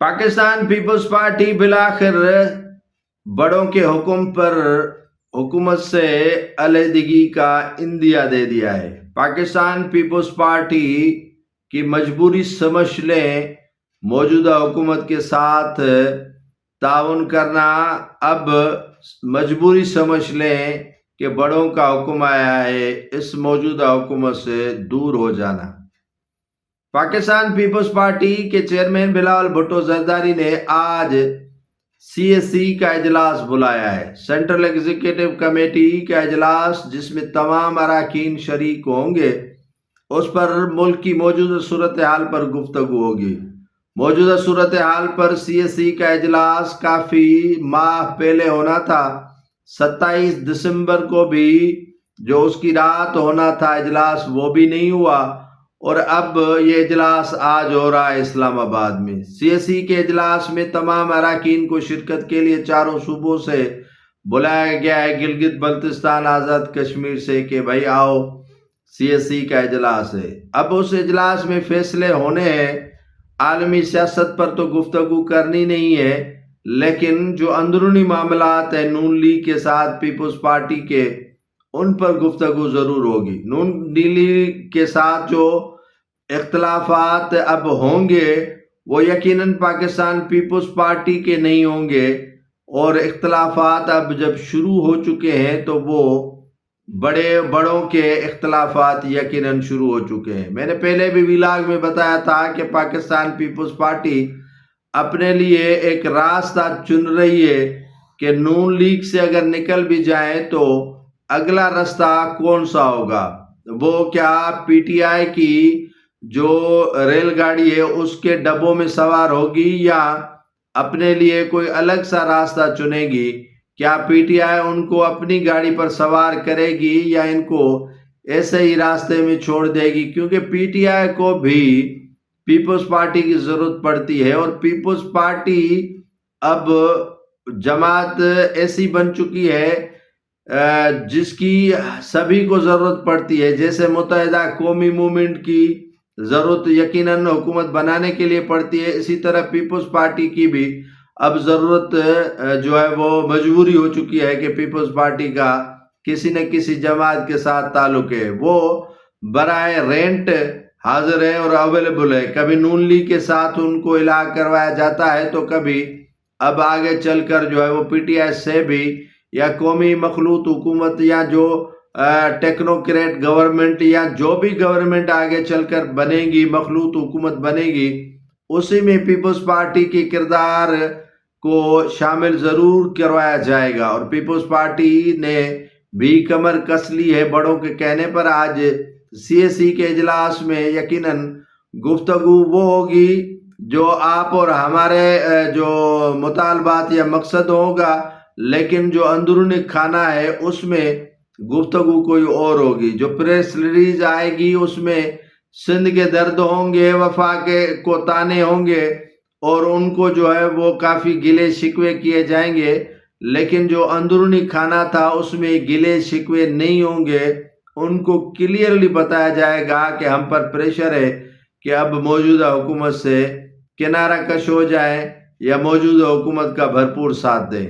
Pakistan Peoples party بالآخر بڑوں کے حکم پر حکومت سے علیحدگی کا عندیہ دے دیا ہے۔ پاکستان پیپلز پارٹی کی مجبوری سمجھ لیں موجودہ حکومت کے ساتھ تعاون کرنا، اب مجبوری سمجھ لیں کہ بڑوں کا حکم آیا ہے اس موجودہ حکومت سے دور ہو جانا۔ پاکستان پیپلز پارٹی کے چیئرمین بلاول بھٹو زرداری نے آج CAC کا اجلاس بلایا ہے۔ سینٹرل ایگزیکٹو کمیٹی کا اجلاس جس میں تمام اراکین شریک ہوں گے، اس پر ملک کی موجودہ صورتحال پر گفتگو ہوگی۔ موجودہ صورتحال پر CAC کا اجلاس کافی ماہ پہلے ہونا تھا۔ 27 دسمبر کو بھی جو اس کی رات ہونا تھا اجلاس، وہ بھی نہیں ہوا، اور اب یہ اجلاس آج ہو رہا ہے اسلام آباد میں۔ CAC کے اجلاس میں تمام اراکین کو شرکت کے لیے چاروں صوبوں سے بلایا گیا ہے، گلگت بلتستان، آزاد کشمیر سے، کہ بھائی آؤ CAC کا اجلاس ہے۔ اب اس اجلاس میں فیصلے ہونے ہیں۔ عالمی سیاست پر تو گفتگو کرنی نہیں ہے، لیکن جو اندرونی معاملات ہیں نون لیگ کے ساتھ پیپلز پارٹی کے، ان پر گفتگو ضرور ہوگی۔ نون لیگ کے ساتھ جو اختلافات اب ہوں گے وہ یقیناً پاکستان پیپلز پارٹی کے نہیں ہوں گے، اور اختلافات اب جب شروع ہو چکے ہیں تو وہ بڑوں کے اختلافات یقیناً شروع ہو چکے ہیں۔ میں نے پہلے بھی ویلاگ میں بتایا تھا کہ پاکستان پیپلز پارٹی اپنے لیے ایک راستہ چن رہی ہے کہ نون لیگ سے اگر نکل بھی جائیں تو اگلا راستہ کون سا ہوگا؟ وہ کیا PTI کی جو ریل گاڑی ہے اس کے ڈبوں میں سوار ہوگی، یا اپنے لیے کوئی الگ سا راستہ چنے گی؟ کیا PTI ان کو اپنی گاڑی پر سوار کرے گی یا ان کو ایسے ہی راستے میں چھوڑ دے گی؟ کیونکہ PTI کو بھی پیپلز پارٹی کی ضرورت پڑتی ہے، اور پیپلز پارٹی اب جماعت ایسی بن چکی ہے جس کی سبھی کو ضرورت پڑتی ہے۔ جیسے متحدہ قومی موومنٹ کی ضرورت یقیناً حکومت بنانے کے لیے پڑتی ہے، اسی طرح پیپلز پارٹی کی بھی اب ضرورت جو ہے وہ مجبوری ہو چکی ہے کہ پیپلز پارٹی کا کسی نہ کسی جماعت کے ساتھ تعلق ہے، وہ برائے رینٹ حاضر ہے اور اویلیبل ہے۔ کبھی نون لیگ کے ساتھ ان کو الحاق کروایا جاتا ہے تو کبھی اب آگے چل کر جو ہے وہ PTI سے بھی، یا قومی مخلوط حکومت، یا جو ٹیکنوکریٹ گورنمنٹ، یا جو بھی گورنمنٹ آگے چل کر بنے گی، مخلوط حکومت بنے گی، اسی میں پیپلز پارٹی کے کردار کو شامل ضرور کروایا جائے گا۔ اور پیپلز پارٹی نے بھی کمر کس لی ہے بڑوں کے کہنے پر۔ آج CAC کے اجلاس میں یقیناً گفتگو وہ ہوگی جو آپ اور ہمارے جو مطالبات یا مقصد ہوگا، لیکن جو اندرونی کھانا ہے اس میں گفتگو کوئی اور ہوگی۔ جو پریس ریلیز آئے گی اس میں سندھ کے درد ہوں گے، وفاق کو تانے ہوں گے، اور ان کو جو ہے وہ کافی گلے شکوے کیے جائیں گے، لیکن جو اندرونی کھانا تھا اس میں گلے شکوے نہیں ہوں گے۔ ان کو کلیئرلی بتایا جائے گا کہ ہم پر پریشر ہے کہ اب موجودہ حکومت سے کنارہ کش ہو جائیں یا موجودہ حکومت کا بھرپور ساتھ دیں۔